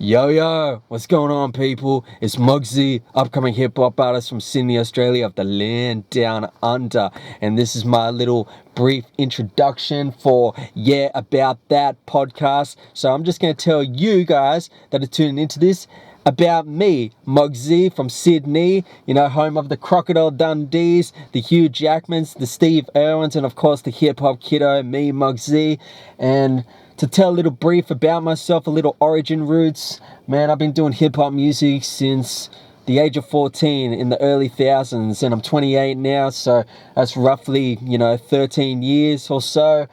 Yo, what's going on, people? It's MUGZY, upcoming hip hop artist from Sydney, Australia, of the land down under. And this is my little brief introduction for About That podcast. So I'm just going to tell you guys that are tuning into this about me, MUGZY from Sydney, home of the Crocodile Dundees, the Hugh Jackmans, the Steve Irwins, and of course the hip hop kiddo, me, MUGZY. And to tell a little brief about myself, a little origin roots, man, I've been doing hip hop music since the age of 14 in the early thousands, and I'm 28 now, so that's roughly, 13 years or so.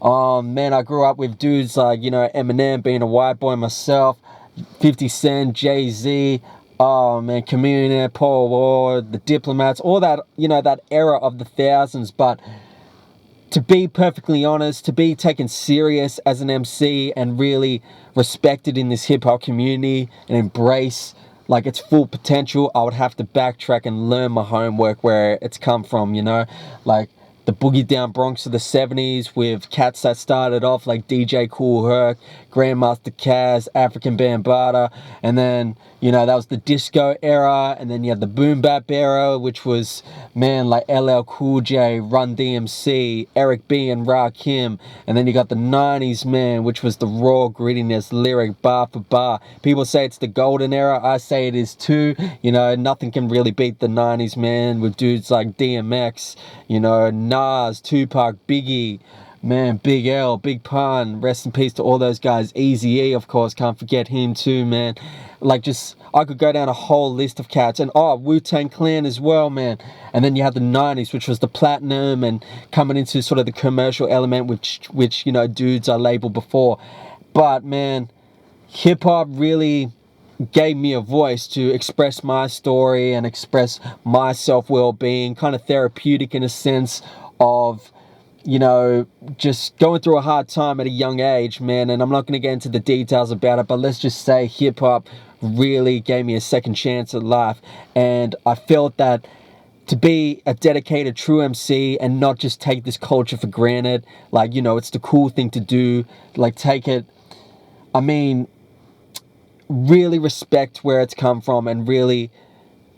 Man, I grew up with dudes like, Eminem, being a white boy myself, 50 Cent, Jay-Z, oh man, Communion, Paul Ward, the Diplomats, all that, that era of the thousands. But to be perfectly honest, to be taken serious as an MC and really respected in this hip hop community and embrace like its full potential, I would have to backtrack and learn my homework where it's come from, like the boogie down Bronx of the 70s with cats that started off like DJ Kool Herc, Grandmaster Caz, African Bambaataa, and then, that was the disco era, and then you had the boom bap era, which was, man, like LL Cool J, Run DMC, Eric B and Rakim, and then you got the 90s, man, which was the raw grittiness, lyric, bar for bar. People say it's the golden era, I say it is too. Nothing can really beat the 90s, man, with dudes like DMX, Nas, Tupac, Biggie, man, Big L, Big Pun, rest in peace to all those guys. Eazy-E, of course, can't forget him too, man. Like, just, I could go down a whole list of cats. And, Wu-Tang Clan as well, man. And then you have the 90s, which was the platinum, and coming into sort of the commercial element, which dudes I labeled before. But, man, hip-hop really gave me a voice to express my story and express my self-well-being, kind of therapeutic in a sense of, just going through a hard time at a young age, man. And I'm not going to get into the details about it, but let's just say hip-hop really gave me a second chance at life. And I felt that to be a dedicated true MC and not just take this culture for granted, like, it's the cool thing to do, like take it, really respect where it's come from and really,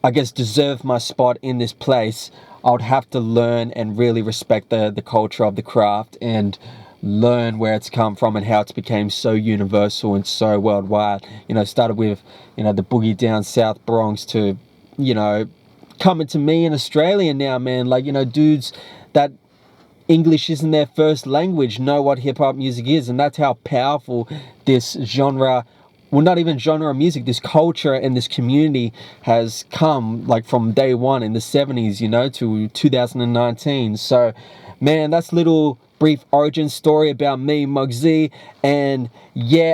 I guess, deserve my spot in this place, I would have to learn and really respect the culture of the craft and learn where it's come from and how it's became so universal and so worldwide. Started with, the boogie down South Bronx to, coming to me in Australia now, man. Like, dudes that English isn't their first language know what hip-hop music is, and that's how powerful this genre, well, not even genre of music, this culture and this community has come, like, from day one in the 70s, to 2019. So, man, that's little brief origin story about me, MUGZY. And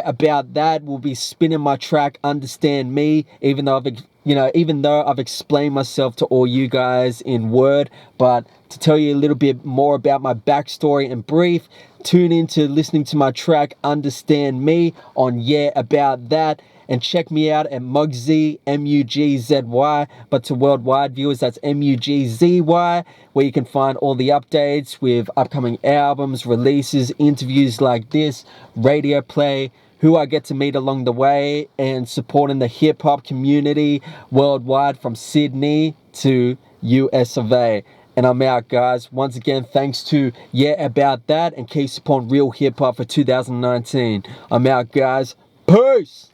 about that, we'll be spinning my track, Understand Me, even though I've explained myself to all you guys in word. But to tell you a little bit more about my backstory in brief, tune into listening to my track Understand Me on About That, and check me out at MUGZY, MUGZY, but to worldwide viewers, that's MUGZY, where you can find all the updates with upcoming albums, releases, interviews like this, radio play, who I get to meet along the way, and supporting the hip-hop community worldwide from Sydney to US of A. And I'm out, guys. Once again, thanks to About That, and keep supporting real hip-hop for 2019. I'm out, guys. Peace!